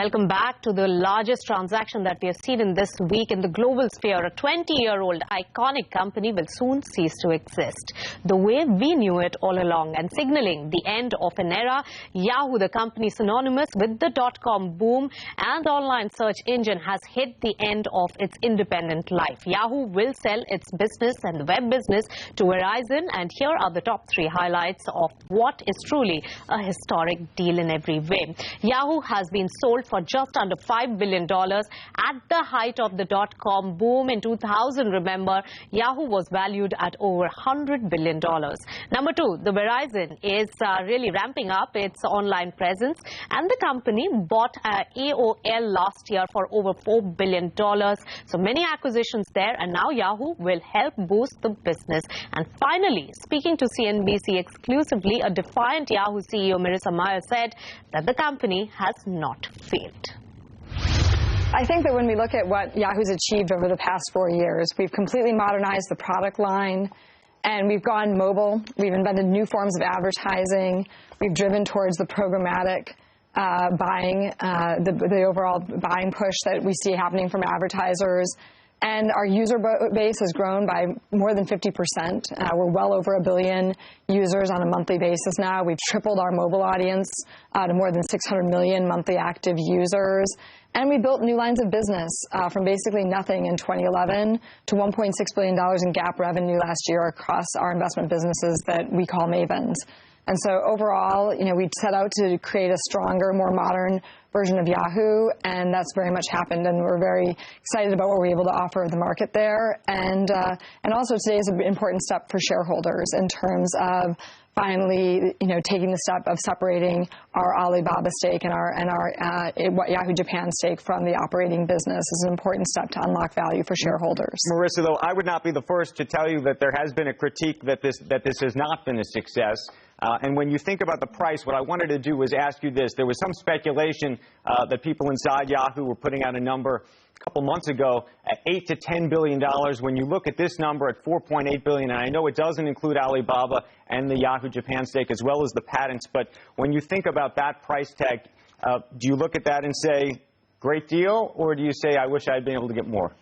Welcome back to the largest transaction that we have seen in this week in the global sphere. A 20-year-old iconic company will soon cease to exist the way we knew it all along, and signaling the end of an era. Yahoo, the company synonymous with the dot-com boom and online search engine, has hit the end of its independent life. Yahoo will sell its business and the web business to VERIZON, and here are the top 3 highlights of what is truly a historic deal in every way. Yahoo has been sold for just under $5 billion at the height of the dot-com boom in 2000. Remember, Yahoo was valued at over $100 billion. Number 2, the VERIZON is really ramping up its online presence, and the company bought AOL last year for over $4 billion. So many acquisitions there, and now Yahoo will help boost the business. And finally, speaking to CNBC exclusively, a defiant Yahoo CEO Marissa Meyer said that the company has not failed. I think that when we look at what Yahoo's achieved over the past 4 years, we've completely modernized the product line, and we've gone mobile. We've invented new forms of advertising. We've driven towards the programmatic buying, the overall buying push that we see happening from advertisers. And our user base has grown by more than 50%. We're well over 1 billion users on a monthly basis now. We've tripled our mobile audience to more than 600 million monthly active users. And we built new lines of business from basically nothing in 2011 to $1.6 billion in GAAP revenue last year across our investment businesses that we call Mavens. And so overall, we set out to create a stronger, more modern version of Yahoo, and that's very much happened, and we're very excited about what we're able to offer the market there. And also today is an important step for shareholders in terms of finally, taking the step of separating our Alibaba stake and our Yahoo Japan stake from the operating business is an important step to unlock value for shareholders. Marissa, though, I would not be the first to tell you that there has been a critique that this has not been a success. And when you think about the price, what I wanted to do was ask you this. There was some speculation that people inside Yahoo were putting out a number a couple months ago at $8 to $10 billion. When you look at this number at $4.8 billion, and I know it doesn't include Alibaba and the Yahoo Japan stake as well as the patents, but when you think about that price tag, do you look at that and say, great deal, or do you say, I wish I'd been able to get more?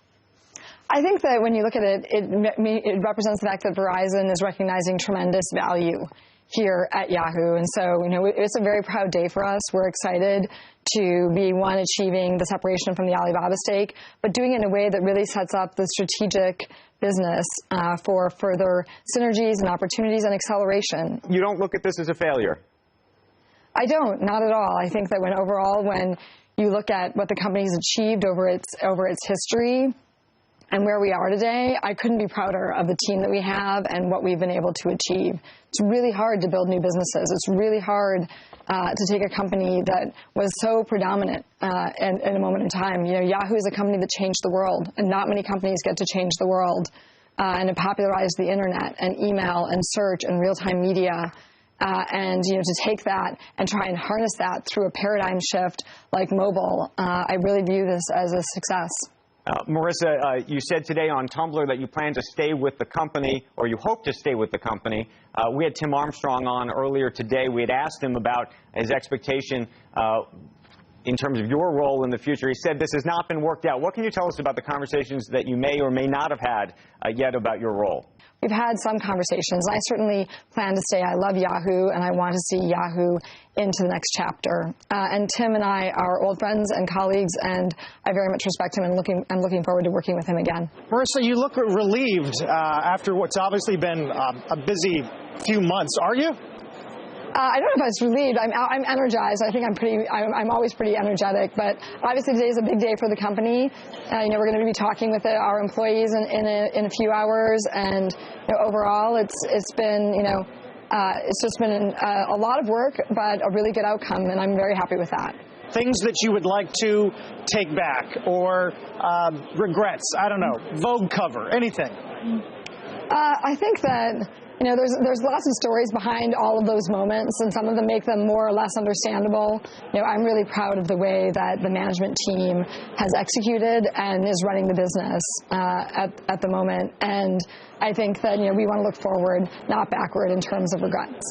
I think that when you look at it, it represents the fact that VERIZON is recognizing tremendous value here at Yahoo. And so, it's a very proud day for us. We're excited to be, one, achieving the separation from the Alibaba stake, but doing it in a way that really sets up the strategic business for further synergies and opportunities and acceleration. You don't look at this as a failure? I don't, not at all. I think that when you look at what the company's achieved over its history and where we are today, I couldn't be prouder of the team that we have and what we've been able to achieve. It's really hard to build new businesses. It's really hard to take a company that was so predominant in a moment in time. Yahoo is a company that changed the world, and not many companies get to change the world. And it popularized the internet and email and search and real-time media. And to take that and try and harness that through a paradigm shift like mobile, I really view this as a success. Marissa, you said today on Tumblr that you plan to stay with the company, or you hope to stay with the company. We had Tim Armstrong on earlier today. We had asked him about his expectation in terms of your role in the future. He said this has not been worked out. What can you tell us about the conversations that you may or may not have had yet about your role? We've had some conversations. I certainly plan to stay. I love Yahoo, and I want to see Yahoo into the next chapter. And Tim and I are old friends and colleagues, and I very much respect him, and I'm looking forward to working with him again. Marissa, you look relieved after what's obviously been a busy few months. Are you? I don't know if I was relieved. I'm energized. I think I'm always pretty energetic. But obviously today is a big day for the company. We're going to be talking with our employees in a few hours. And overall, it's just been a lot of work, but a really good outcome. And I'm very happy with that. Things that you would like to take back or regrets? I don't know. Vogue cover, anything? I think that there's lots of stories behind all of those moments, and some of them make them more or less understandable. I'm really proud of the way that the management team has executed and is running the business at the moment. And I think that we want to look forward, not backward, in terms of regrets.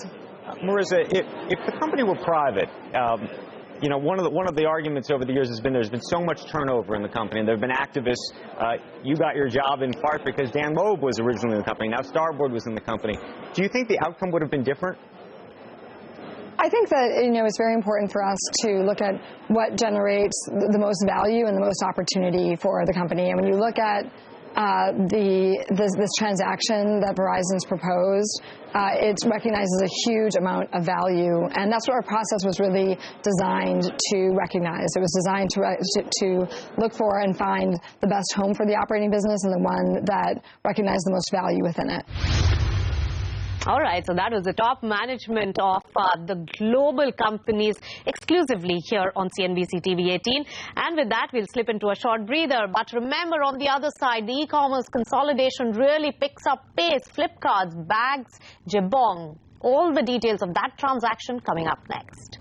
Marissa, if the company were private, You know, one of the arguments over the years has been there's been so much turnover in the company, and there have been activists. You got your job in part because Dan Loeb was originally in the company. Now Starboard was in the company. Do you think the outcome would have been different? I think that, you know, it's very important for us to look at what generates the most value and the most opportunity for the company. And when you look at this transaction that Verizon's proposed, it recognizes a huge amount of value, and that's what our process was really designed to recognize. It was designed to look for and find the best home for the operating business and the one that recognized the most value within it. All right, so that was the top management of the global companies exclusively here on CNBC TV 18. And with that, we'll slip into a short breather. But remember, on the other side, the e-commerce consolidation really picks up pace. Flipkart's bags, Jabong. All the details of that transaction coming up next.